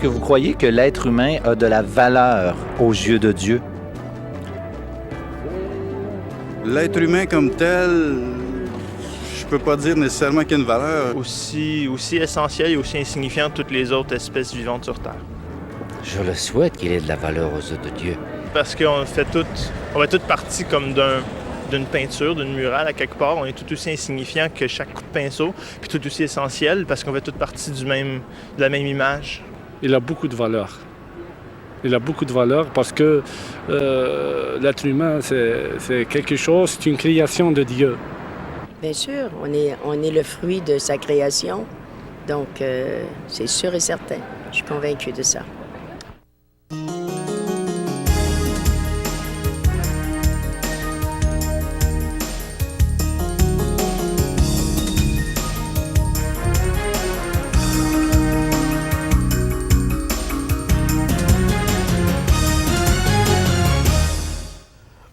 que vous croyez que l'être humain a de la valeur aux yeux de Dieu? L'être humain comme tel, je peux pas dire nécessairement qu'il y a une valeur. Aussi essentiel et aussi insignifiant que toutes les autres espèces vivantes sur Terre. Je le souhaite qu'il ait de la valeur aux yeux de Dieu. Parce qu'on fait toute partie comme d'une peinture, d'une murale à quelque part. On est tout aussi insignifiant que chaque coup de pinceau, puis tout aussi essentiel parce qu'on fait toute partie de la même image. Il a beaucoup de valeur. Il a beaucoup de valeur parce que l'être humain, c'est quelque chose, c'est une création de Dieu. Bien sûr, on est le fruit de sa création, donc c'est sûr et certain. Je suis convaincue de ça.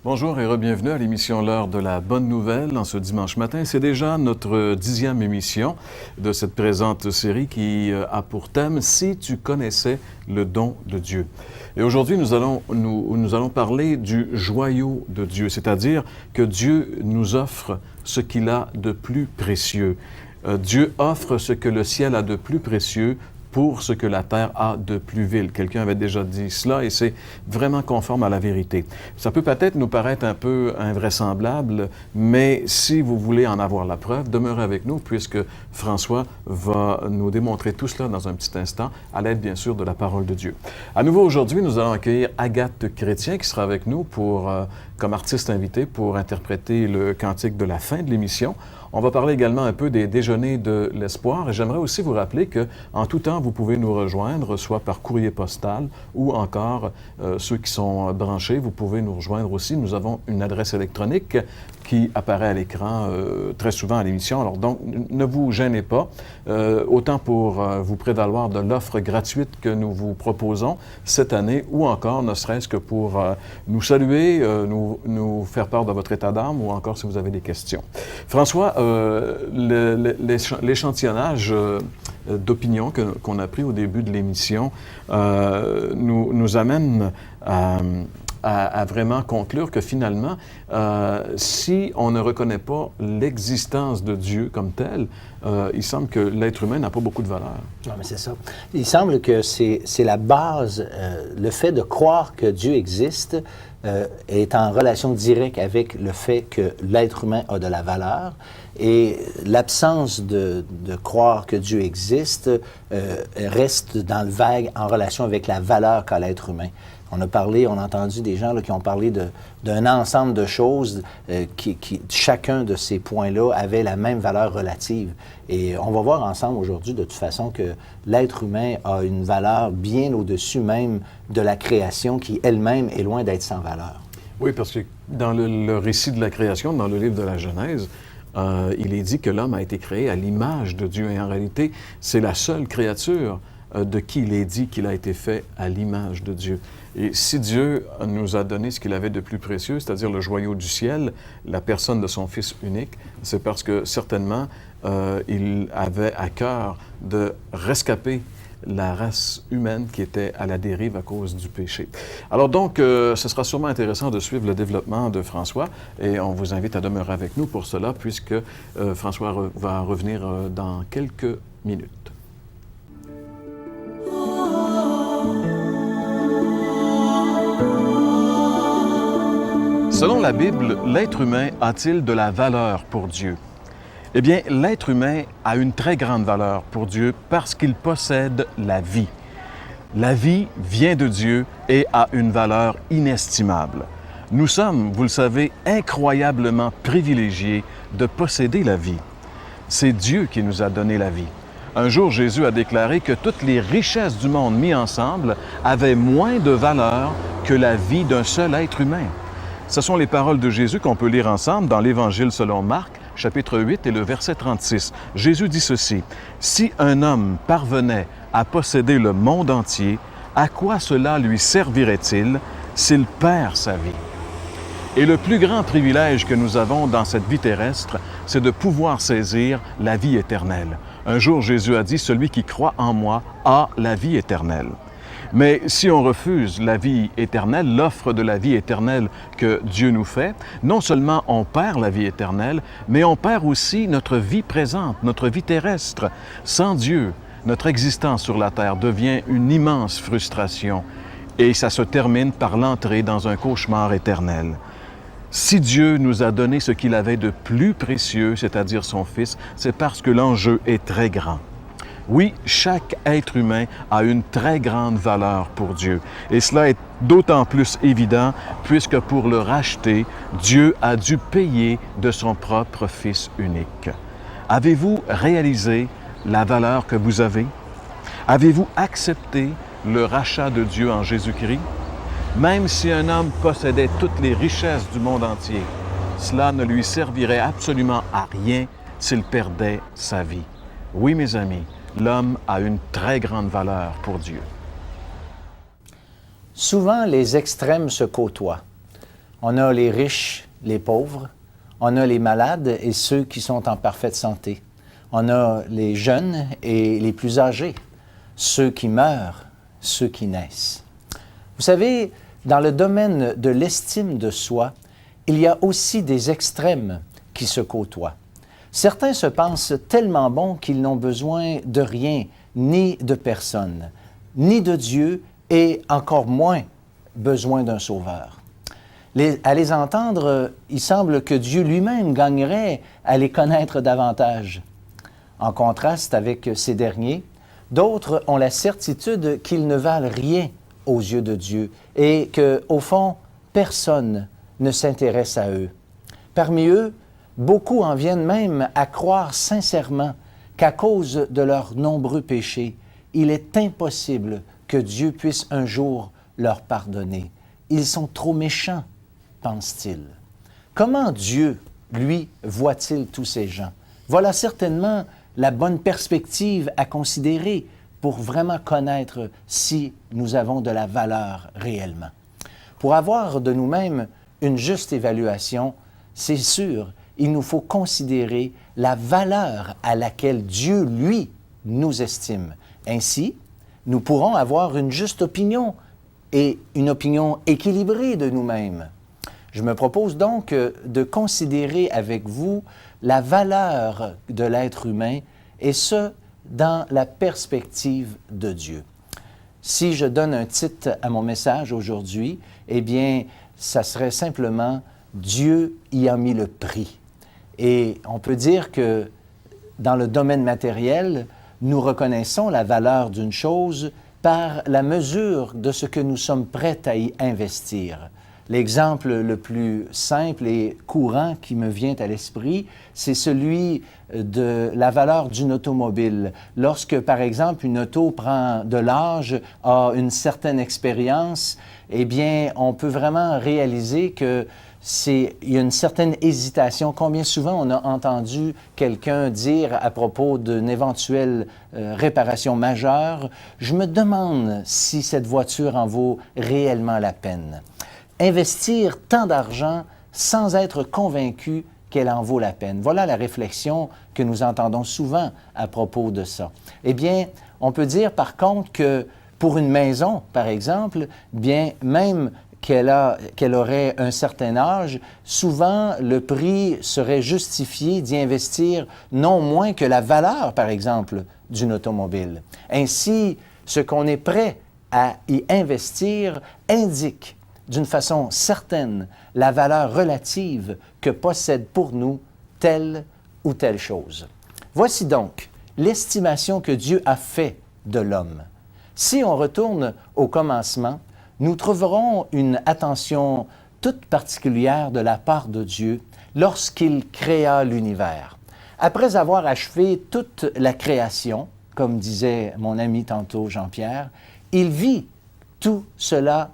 Bonjour et bienvenue à l'émission L'heure de la bonne nouvelle en ce dimanche matin. C'est déjà notre 10e émission de cette présente série qui a pour thème « Si tu connaissais le don de Dieu ». Et aujourd'hui, nous allons parler du joyau de Dieu, c'est-à-dire que Dieu nous offre ce qu'il a de plus précieux. Dieu offre ce que le ciel a de plus précieux pour ce que la terre a de plus vil. Quelqu'un avait déjà dit cela et c'est vraiment conforme à la vérité. Ça peut peut-être nous paraître un peu invraisemblable, mais si vous voulez en avoir la preuve, demeurez avec nous puisque François va nous démontrer tout cela dans un petit instant, à l'aide bien sûr de la parole de Dieu. À nouveau aujourd'hui, nous allons accueillir Agathe Chrétien qui sera avec nous comme artiste invité pour interpréter le cantique de la fin de l'émission. On va parler également un peu des déjeuners de l'espoir et j'aimerais aussi vous rappeler que en tout temps, vous pouvez nous rejoindre, soit par courrier postal ou encore ceux qui sont branchés, vous pouvez nous rejoindre aussi. Nous avons une adresse électronique qui apparaît à l'écran très souvent à l'émission. Alors donc, ne vous gênez pas, autant pour vous prévaloir de l'offre gratuite que nous vous proposons cette année ou encore, ne serait-ce que pour nous saluer, nous faire part de votre état d'âme ou encore si vous avez des questions. François, l'échantillonnage d'opinion qu'on a pris au début de l'émission nous amène à vraiment conclure que finalement, si on ne reconnaît pas l'existence de Dieu comme tel, il semble que l'être humain n'a pas beaucoup de valeur. Non, mais c'est ça. Il semble que c'est la base, le fait de croire que Dieu existe est en relation directe avec le fait que l'être humain a de la valeur. Et l'absence de croire que Dieu existe reste dans le vague en relation avec la valeur qu'a l'être humain. On a entendu des gens là, qui ont parlé d'un ensemble de choses qui, chacun de ces points-là avait la même valeur relative. Et on va voir ensemble aujourd'hui, de toute façon, que l'être humain a une valeur bien au-dessus même de la création qui elle-même est loin d'être sans valeur. Oui, parce que dans le récit de la création, dans le livre de la Genèse, il est dit que l'homme a été créé à l'image de Dieu. Et en réalité, c'est la seule créature de qui il est dit qu'il a été fait à l'image de Dieu. Et si Dieu nous a donné ce qu'il avait de plus précieux, c'est-à-dire le joyau du ciel, la personne de son Fils unique, c'est parce que certainement, il avait à cœur de rescaper la race humaine qui était à la dérive à cause du péché. Alors donc, ce sera sûrement intéressant de suivre le développement de François et on vous invite à demeurer avec nous pour cela puisque François va revenir dans quelques minutes. Selon la Bible, l'être humain a-t-il de la valeur pour Dieu? Eh bien, l'être humain a une très grande valeur pour Dieu parce qu'il possède la vie. La vie vient de Dieu et a une valeur inestimable. Nous sommes, vous le savez, incroyablement privilégiés de posséder la vie. C'est Dieu qui nous a donné la vie. Un jour, Jésus a déclaré que toutes les richesses du monde mises ensemble avaient moins de valeur que la vie d'un seul être humain. Ce sont les paroles de Jésus qu'on peut lire ensemble dans l'Évangile selon Marc, chapitre 8 et le verset 36. Jésus dit ceci, « Si un homme parvenait à posséder le monde entier, à quoi cela lui servirait-il s'il perd sa vie? » Et le plus grand privilège que nous avons dans cette vie terrestre, c'est de pouvoir saisir la vie éternelle. Un jour, Jésus a dit, « Celui qui croit en moi a la vie éternelle ». Mais si on refuse la vie éternelle, l'offre de la vie éternelle que Dieu nous fait, non seulement on perd la vie éternelle, mais on perd aussi notre vie présente, notre vie terrestre. Sans Dieu, notre existence sur la terre devient une immense frustration et ça se termine par l'entrée dans un cauchemar éternel. Si Dieu nous a donné ce qu'il avait de plus précieux, c'est-à-dire son Fils, c'est parce que l'enjeu est très grand. Oui, chaque être humain a une très grande valeur pour Dieu. Et cela est d'autant plus évident puisque pour le racheter, Dieu a dû payer de son propre Fils unique. Avez-vous réalisé la valeur que vous avez? Avez-vous accepté le rachat de Dieu en Jésus-Christ? Même si un homme possédait toutes les richesses du monde entier, cela ne lui servirait absolument à rien s'il perdait sa vie. Oui, mes amis, l'homme a une très grande valeur pour Dieu. Souvent, les extrêmes se côtoient. On a les riches, les pauvres, on a les malades et ceux qui sont en parfaite santé. On a les jeunes et les plus âgés, ceux qui meurent, ceux qui naissent. Vous savez, dans le domaine de l'estime de soi, il y a aussi des extrêmes qui se côtoient. Certains se pensent tellement bons qu'ils n'ont besoin de rien, ni de personne, ni de Dieu, et encore moins besoin d'un sauveur. À les entendre, il semble que Dieu lui-même gagnerait à les connaître davantage. En contraste avec ces derniers, d'autres ont la certitude qu'ils ne valent rien aux yeux de Dieu et qu'au fond, personne ne s'intéresse à eux. Parmi eux, beaucoup en viennent même à croire sincèrement qu'à cause de leurs nombreux péchés, il est impossible que Dieu puisse un jour leur pardonner. Ils sont trop méchants, pense-t-il. Comment Dieu, lui, voit-il tous ces gens? Voilà certainement la bonne perspective à considérer pour vraiment connaître si nous avons de la valeur réellement. Pour avoir de nous-mêmes une juste évaluation, c'est sûr, il nous faut considérer la valeur à laquelle Dieu, lui, nous estime. Ainsi, nous pourrons avoir une juste opinion et une opinion équilibrée de nous-mêmes. Je me propose donc de considérer avec vous la valeur de l'être humain et ce, dans la perspective de Dieu. Si je donne un titre à mon message aujourd'hui, eh bien, ça serait simplement « Dieu y a mis le prix ». Et on peut dire que dans le domaine matériel, nous reconnaissons la valeur d'une chose par la mesure de ce que nous sommes prêts à y investir. L'exemple le plus simple et courant qui me vient à l'esprit, c'est celui de la valeur d'une automobile. Lorsque, par exemple, une auto prend de l'âge, a une certaine expérience, eh bien, on peut vraiment réaliser que il y a une certaine hésitation. Combien souvent on a entendu quelqu'un dire à propos d'une éventuelle réparation majeure, « Je me demande si cette voiture en vaut réellement la peine. » Investir tant d'argent sans être convaincu qu'elle en vaut la peine. Voilà la réflexion que nous entendons souvent à propos de ça. Eh bien, on peut dire par contre que pour une maison, par exemple, bien, même qu'elle aurait un certain âge, souvent le prix serait justifié d'y investir non moins que la valeur, par exemple, d'une automobile. Ainsi, ce qu'on est prêt à y investir indique d'une façon certaine la valeur relative que possède pour nous telle ou telle chose. Voici donc l'estimation que Dieu a fait de l'homme. Si on retourne au commencement, nous trouverons une attention toute particulière de la part de Dieu lorsqu'il créa l'univers. Après avoir achevé toute la création, comme disait mon ami tantôt Jean-Pierre, il vit tout cela,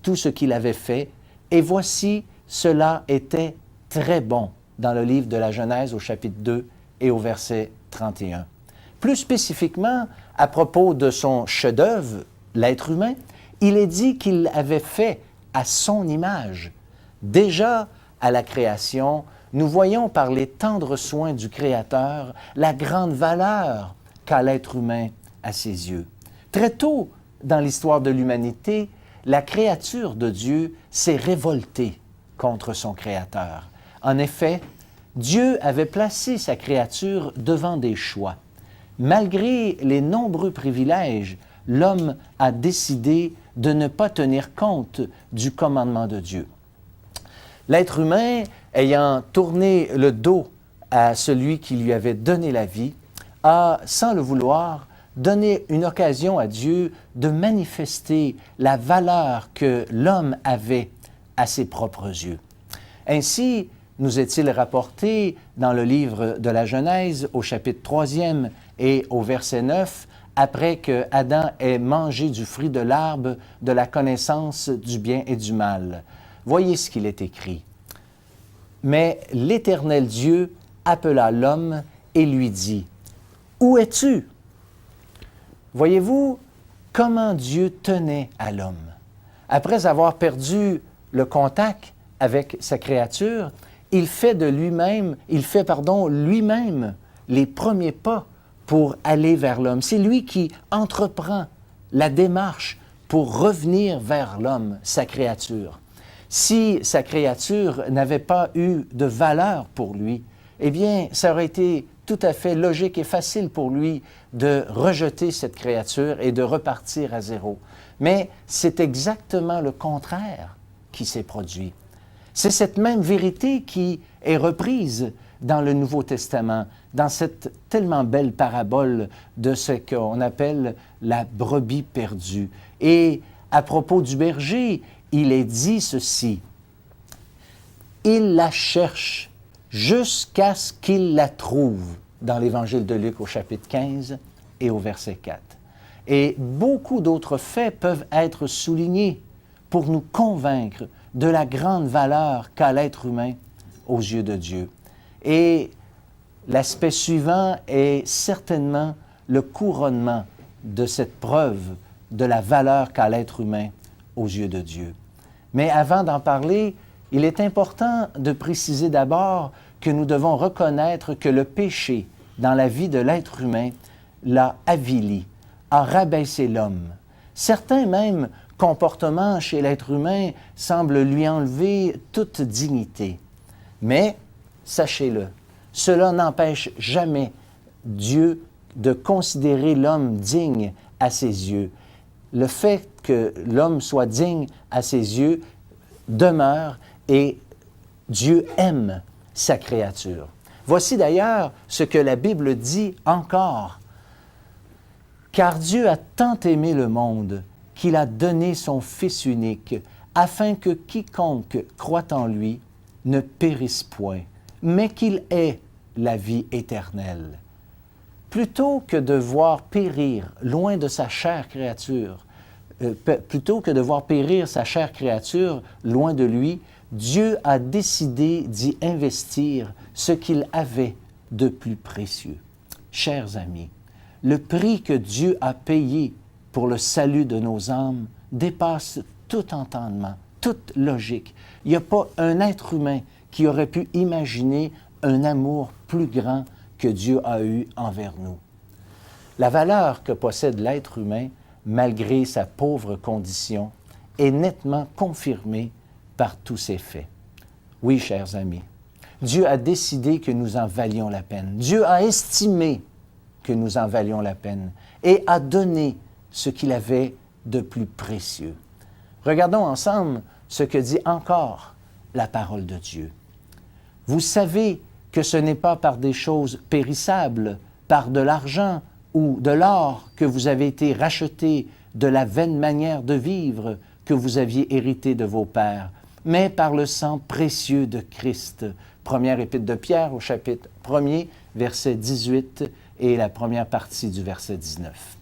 tout ce qu'il avait fait, et voici, cela était très bon, dans le livre de la Genèse au chapitre 2 et au verset 31. Plus spécifiquement, à propos de son chef-d'œuvre, l'être humain, il est dit qu'il avait fait à son image. Déjà, à la création, nous voyons par les tendres soins du Créateur la grande valeur qu'a l'être humain à ses yeux. Très tôt dans l'histoire de l'humanité, la créature de Dieu s'est révoltée contre son Créateur. En effet, Dieu avait placé sa créature devant des choix. Malgré les nombreux privilèges, l'homme a décidé de ne pas tenir compte du commandement de Dieu. L'être humain, ayant tourné le dos à celui qui lui avait donné la vie, a, sans le vouloir, donné une occasion à Dieu de manifester la valeur que l'homme avait à ses propres yeux. Ainsi, nous est-il rapporté dans le livre de la Genèse, au chapitre 3e et au verset 9, après que Adam ait mangé du fruit de l'arbre de la connaissance du bien et du mal. Voyez ce qu'il est écrit. « Mais l'Éternel Dieu appela l'homme et lui dit, « Où es-tu? » Voyez-vous comment Dieu tenait à l'homme. Après avoir perdu le contact avec sa créature, il fait lui-même les premiers pas pour aller vers l'homme. C'est lui qui entreprend la démarche pour revenir vers l'homme, sa créature. Si sa créature n'avait pas eu de valeur pour lui, eh bien, ça aurait été tout à fait logique et facile pour lui de rejeter cette créature et de repartir à zéro. Mais c'est exactement le contraire qui s'est produit. C'est cette même vérité qui est reprise dans le Nouveau Testament, dans cette tellement belle parabole de ce qu'on appelle la brebis perdue. Et à propos du berger, il est dit ceci, « Il la cherche jusqu'à ce qu'il la trouve », dans l'Évangile de Luc au chapitre 15 et au verset 4. Et beaucoup d'autres faits peuvent être soulignés pour nous convaincre de la grande valeur qu'a l'être humain aux yeux de Dieu. Et l'aspect suivant est certainement le couronnement de cette preuve de la valeur qu'a l'être humain aux yeux de Dieu. Mais avant d'en parler, il est important de préciser d'abord que nous devons reconnaître que le péché dans la vie de l'être humain l'a avili, a rabaissé l'homme. Certains même comportements chez l'être humain semblent lui enlever toute dignité. Mais, sachez-le, cela n'empêche jamais Dieu de considérer l'homme digne à ses yeux. Le fait que l'homme soit digne à ses yeux demeure et Dieu aime sa créature. Voici d'ailleurs ce que la Bible dit encore. « Car Dieu a tant aimé le monde qu'il a donné son Fils unique, afin que quiconque croit en lui ne périsse point, mais qu'il ait la vie éternelle. » Plutôt que de voir périr loin de sa chère créature, plutôt que de voir périr sa chère créature loin de lui, Dieu a décidé d'y investir ce qu'il avait de plus précieux. Chers amis, le prix que Dieu a payé pour le salut de nos âmes dépasse tout entendement, toute logique. Il n'y a pas un être humain qui aurait pu imaginer un amour plus grand que Dieu a eu envers nous. La valeur que possède l'être humain, malgré sa pauvre condition, est nettement confirmée par tous ces faits. Oui, chers amis, Dieu a décidé que nous en valions la peine. Dieu a estimé que nous en valions la peine et a donné ce qu'il avait de plus précieux. Regardons ensemble ce que dit encore la parole de Dieu. Vous savez que ce n'est pas par des choses périssables, par de l'argent ou de l'or que vous avez été rachetés de la vaine manière de vivre que vous aviez hérité de vos pères, mais par le sang précieux de Christ. Première épître de Pierre au chapitre 1er, verset 18 et la première partie du verset 19.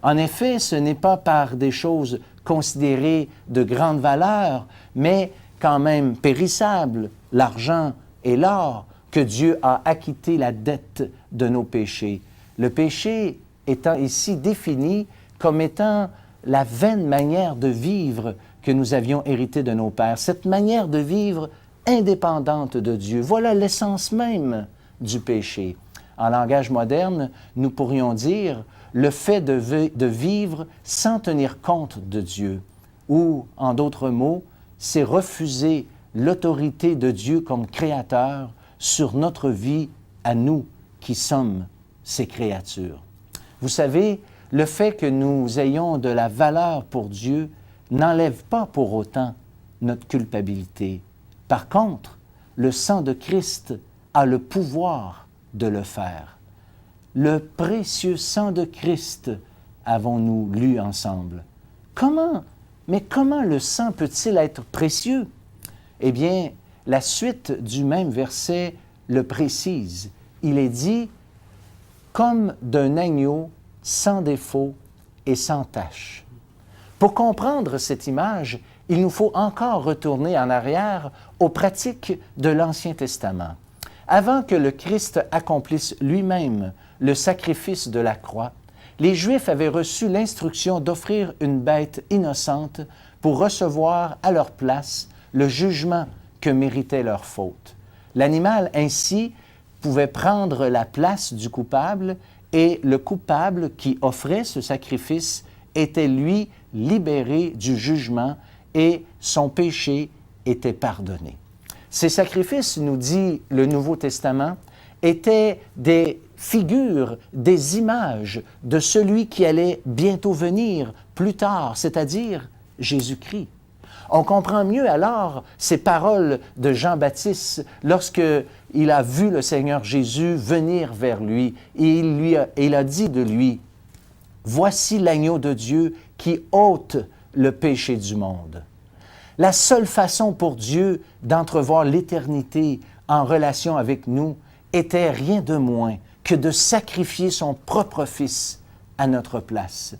En effet, ce n'est pas par des choses considérées de grande valeur, mais quand même périssables, l'argent et l'or, que Dieu a acquitté la dette de nos péchés. Le péché étant ici défini comme étant la vaine manière de vivre que nous avions hérité de nos pères. Cette manière de vivre indépendante de Dieu. Voilà l'essence même du péché. En langage moderne, nous pourrions dire le fait de vivre sans tenir compte de Dieu. Ou, en d'autres mots, c'est refuser l'autorité de Dieu comme créateur sur notre vie à nous qui sommes ses créatures. Vous savez, le fait que nous ayons de la valeur pour Dieu n'enlève pas pour autant notre culpabilité. Par contre, le sang de Christ a le pouvoir de le faire. Le précieux sang de Christ, avons-nous lu ensemble. Mais comment le sang peut-il être précieux? Eh bien, la suite du même verset le précise. Il est dit « comme d'un agneau sans défaut et sans tache ». Pour comprendre cette image, il nous faut encore retourner en arrière aux pratiques de l'Ancien Testament. Avant que le Christ accomplisse lui-même le sacrifice de la croix, les Juifs avaient reçu l'instruction d'offrir une bête innocente pour recevoir à leur place le jugement que méritait leur faute. L'animal ainsi pouvait prendre la place du coupable et le coupable qui offrait ce sacrifice était lui libéré du jugement et son péché était pardonné. Ces sacrifices, nous dit le Nouveau Testament, étaient des figures, des images de celui qui allait bientôt venir plus tard, c'est-à-dire Jésus-Christ. On comprend mieux alors ces paroles de Jean-Baptiste lorsqu'il a vu le Seigneur Jésus venir vers lui et il a dit de lui, « Voici l'agneau de Dieu qui ôte le péché du monde. » La seule façon pour Dieu d'entrevoir l'éternité en relation avec nous était rien de moins que de sacrifier son propre Fils à notre place.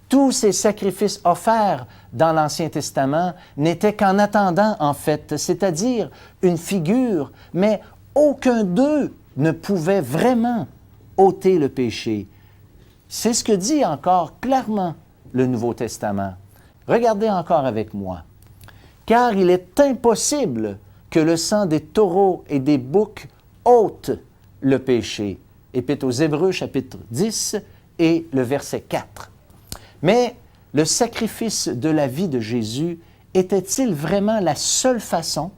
Tous ces sacrifices offerts dans l'Ancien Testament n'étaient qu'en attendant, en fait, c'est-à-dire une figure, mais aucun d'eux ne pouvait vraiment ôter le péché. C'est ce que dit encore clairement le Nouveau Testament. Regardez encore avec moi. Car il est impossible que le sang des taureaux et des boucs ôte le péché. Épître aux Hébreux, chapitre 10 et le verset 4. Mais le sacrifice de la vie de Jésus était-il vraiment la seule façon?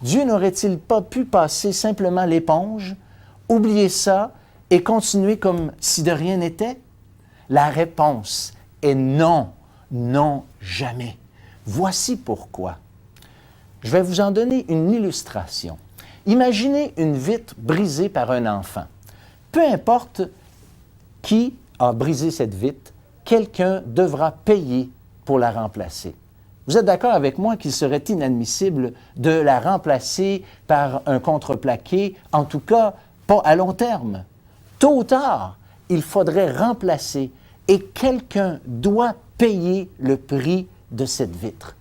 Dieu n'aurait-il pas pu passer simplement l'éponge, oublier ça et continuer comme si de rien n'était? La réponse est non, non, jamais. Voici pourquoi. Je vais vous en donner une illustration. Imaginez une vitre brisée par un enfant. Peu importe qui a brisé cette vitre, quelqu'un devra payer pour la remplacer. Vous êtes d'accord avec moi qu'il serait inadmissible de la remplacer par un contreplaqué, en tout cas pas à long terme. Tôt ou tard, il faudrait remplacer et quelqu'un doit payer le prix de cette vitre.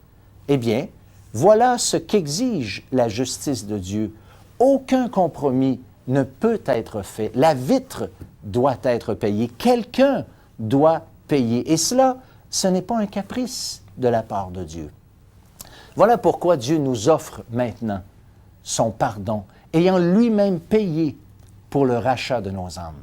Eh bien, voilà ce qu'exige la justice de Dieu. Aucun compromis ne peut être fait. La vitre doit être payée. Quelqu'un doit payer. Et cela, ce n'est pas un caprice de la part de Dieu. Voilà pourquoi Dieu nous offre maintenant son pardon, ayant lui-même payé pour le rachat de nos âmes.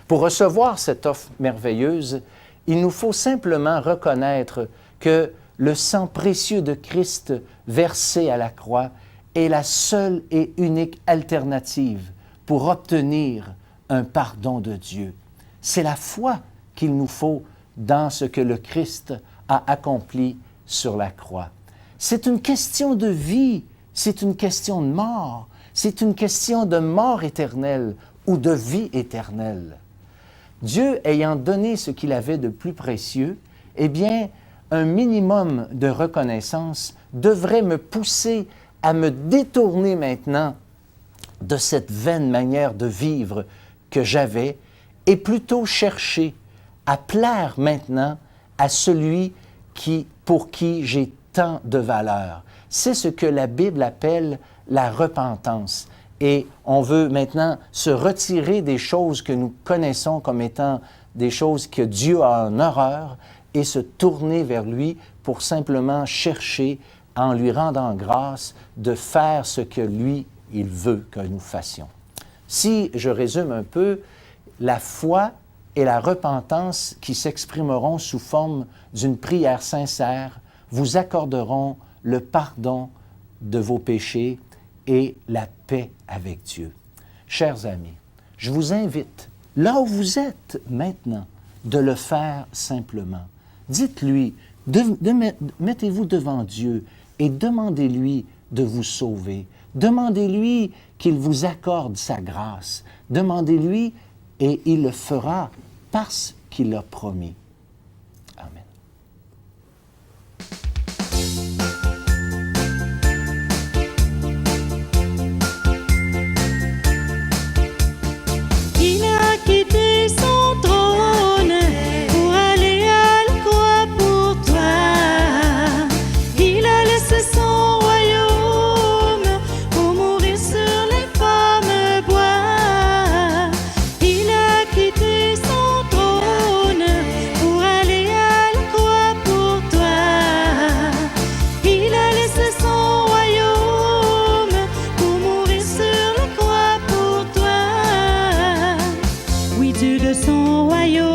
Pour recevoir cette offre merveilleuse, il nous faut simplement reconnaître que le sang précieux de Christ versé à la croix est la seule et unique alternative pour obtenir un pardon de Dieu. C'est la foi qu'il nous faut dans ce que le Christ a accompli sur la croix. C'est une question de vie, c'est une question de mort, c'est une question de mort éternelle ou de vie éternelle. Dieu ayant donné ce qu'il avait de plus précieux, eh bien, un minimum de reconnaissance devrait me pousser à me détourner maintenant de cette vaine manière de vivre que j'avais et plutôt chercher à plaire maintenant à celui pour qui j'ai tant de valeur. C'est ce que la Bible appelle la repentance. Et on veut maintenant se retirer des choses que nous connaissons comme étant des choses que Dieu a en horreur et se tourner vers lui pour simplement chercher en lui rendant grâce de faire ce que lui, il veut que nous fassions. Si je résume un peu, la foi et la repentance qui s'exprimeront sous forme d'une prière sincère vous accorderont le pardon de vos péchés et la paix avec Dieu. Chers amis, je vous invite, là où vous êtes maintenant, de le faire simplement. Dites-lui, mettez-vous devant Dieu et demandez-lui de vous sauver. Demandez-lui qu'il vous accorde sa grâce. Demandez-lui et il le fera parce qu'il l'a promis. Amen. Il a quitté son trône pour aller à la croix pour toi. Il a laissé son royaume pour mourir sur les fameux bois. Il a quitté son trône pour aller à la croix pour toi. Il a laissé son royaume pour mourir sur la croix pour toi. Oui, Dieu de son royaume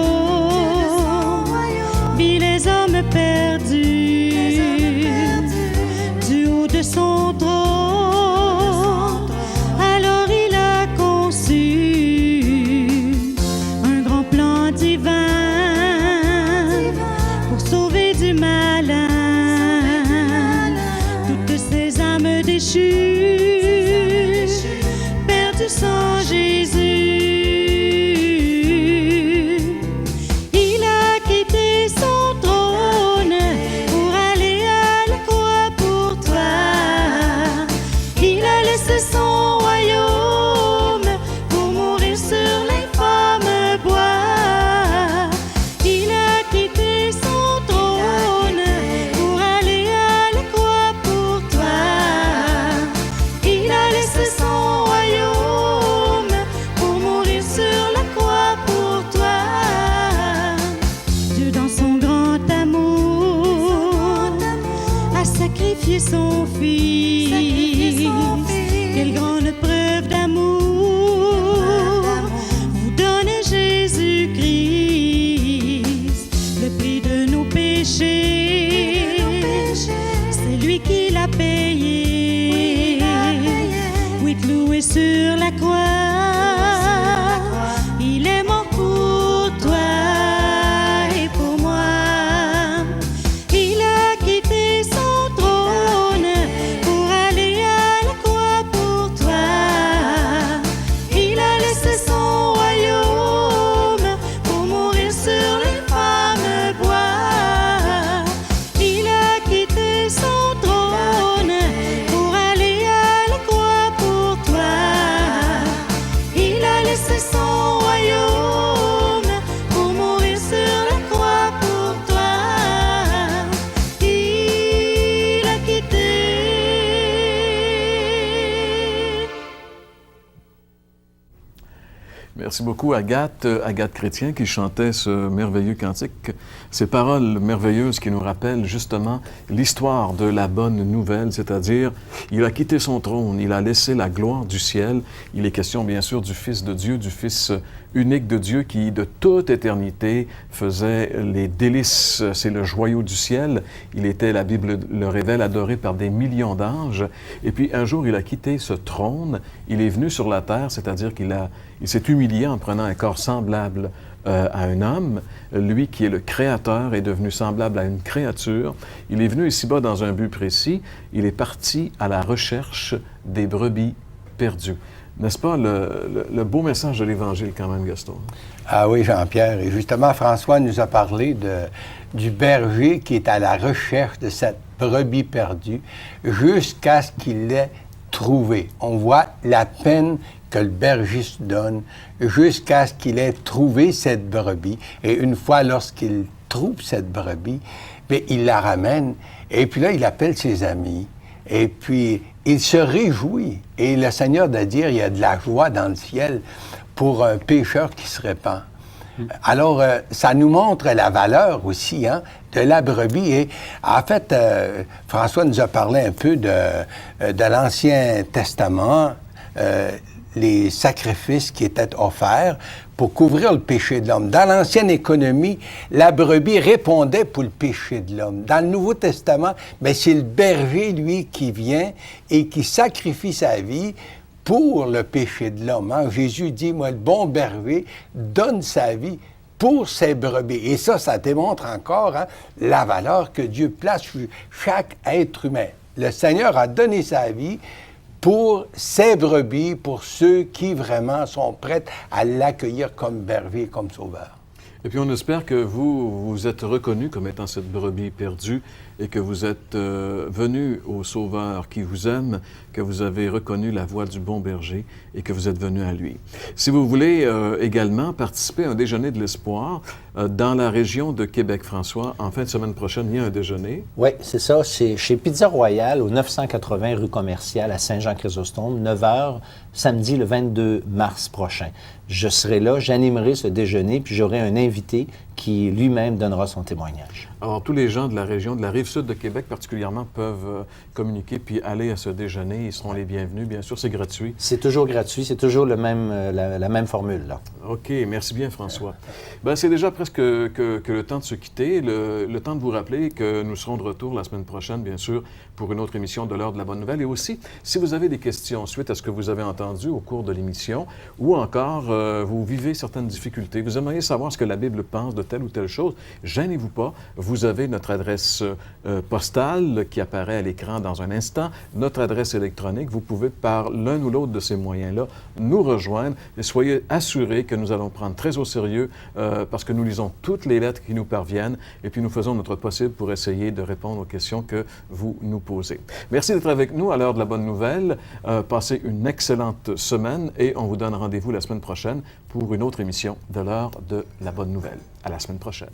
vit les hommes perdus. Du haut de son trône, alors il a conçu un grand plan divin pour sauver du malin toutes ces âmes déchues, perdues sans Jésus. Il a quitté son trône pour aller à la croix pour toi. Il a laissé son royaume pour mourir sur les fameux bois. Il a quitté son trône pour aller à la croix pour toi. Il a laissé son royaume pour mourir sur la croix pour toi. Dieu dans son grand amour a sacrifié son Fils. Quelle grande preuve d'amour vous donnez Jésus-Christ, le prix de nos péchés. C'est lui qui l'a payé. Oui, cloué sur la croix, il est mort pour toi et pour moi. Il a quitté son trône pour aller à la croix pour toi. Il a laissé son royaume pour mourir sur les fameux bois. Il a quitté son trône pour aller à la croix pour toi. Il a laissé son royaume pour mourir sur la croix pour toi. Il a quitté. Merci beaucoup, Agathe Chrétien, qui chantait ce merveilleux cantique. Ces paroles merveilleuses qui nous rappellent justement l'histoire de la bonne nouvelle, c'est-à-dire, il a quitté son trône, il a laissé la gloire du ciel. Il est question, bien sûr, du Fils de Dieu, du Fils unique de Dieu qui, de toute éternité, faisait les délices. C'est le joyau du ciel. Il était, la Bible le révèle, adoré par des millions d'anges. Et puis, un jour, il a quitté ce trône. Il est venu sur la terre, c'est-à-dire qu'il s'est humilié en prenant un corps semblable à un homme. Lui qui est le Créateur est devenu semblable à une créature. Il est venu ici-bas dans un but précis. Il est parti à la recherche des brebis perdues. N'est-ce pas le beau message de l'Évangile quand même, Gaston? Ah oui, Jean-Pierre. Et justement, François nous a parlé du berger qui est à la recherche de cette brebis perdue jusqu'à ce qu'il l'ait trouvée. On voit la peine que le berger se donne jusqu'à ce qu'il ait trouvé cette brebis. Et une fois, lorsqu'il trouve cette brebis, bien, il la ramène. Et puis là, il appelle ses amis. Et puis, il se réjouit. Et le Seigneur doit dire, il y a de la joie dans le ciel pour un pécheur qui se répand. Alors, ça nous montre la valeur aussi de la brebis. Et en fait, François nous a parlé un peu de l'Ancien Testament, les sacrifices qui étaient offerts pour couvrir le péché de l'homme. Dans l'ancienne économie, la brebis répondait pour le péché de l'homme. Dans le Nouveau Testament, bien, c'est le berger, lui, qui vient et qui sacrifie sa vie pour le péché de l'homme. Jésus dit, moi, le bon berger donne sa vie pour ses brebis. Et ça démontre encore la valeur que Dieu place sur chaque être humain. Le Seigneur a donné sa vie pour ses brebis, pour ceux qui vraiment sont prêts à l'accueillir comme berger, comme sauveur. Et puis on espère que vous êtes reconnu comme étant cette brebis perdue et que vous êtes venu au Sauveur qui vous aime, que vous avez reconnu la voix du bon berger et que vous êtes venu à lui. Si vous voulez également participer à un déjeuner de l'espoir dans la région de Québec, François, en fin de semaine prochaine, il y a un déjeuner. Oui, c'est ça. C'est chez Pizza Royale, au 980 rue Commerciale à Saint-Jean-Chrysostome, 9h, samedi le 22 mars prochain. Je serai là, j'animerai ce déjeuner, puis j'aurai un invité qui lui-même donnera son témoignage. Alors, tous les gens de la région, de la Rive-Sud de Québec particulièrement, peuvent communiquer puis aller à ce déjeuner. Ils seront les bienvenus. Bien sûr, c'est gratuit. C'est toujours gratuit. C'est toujours la même formule, là. OK. Merci bien, François. Bien, c'est déjà presque que le temps de se quitter. Le temps de vous rappeler que nous serons de retour la semaine prochaine, bien sûr, pour une autre émission de l'Heure de la Bonne Nouvelle. Et aussi, si vous avez des questions suite à ce que vous avez entendu au cours de l'émission, ou encore vous vivez certaines difficultés, vous aimeriez savoir ce que la Bible pense de telle ou telle chose, gênez-vous pas. Vous avez notre adresse postale qui apparaît à l'écran dans un instant, notre adresse électronique. Vous pouvez, par l'un ou l'autre de ces moyens-là, nous rejoindre et soyez assurés que nous allons prendre très au sérieux parce que nous lisons toutes les lettres qui nous parviennent et puis nous faisons notre possible pour essayer de répondre aux questions que vous nous posez. Merci d'être avec nous à l'Heure de la Bonne Nouvelle. Passez une excellente semaine et on vous donne rendez-vous la semaine prochaine pour une autre émission de l'Heure de la Bonne Nouvelle. À la semaine prochaine.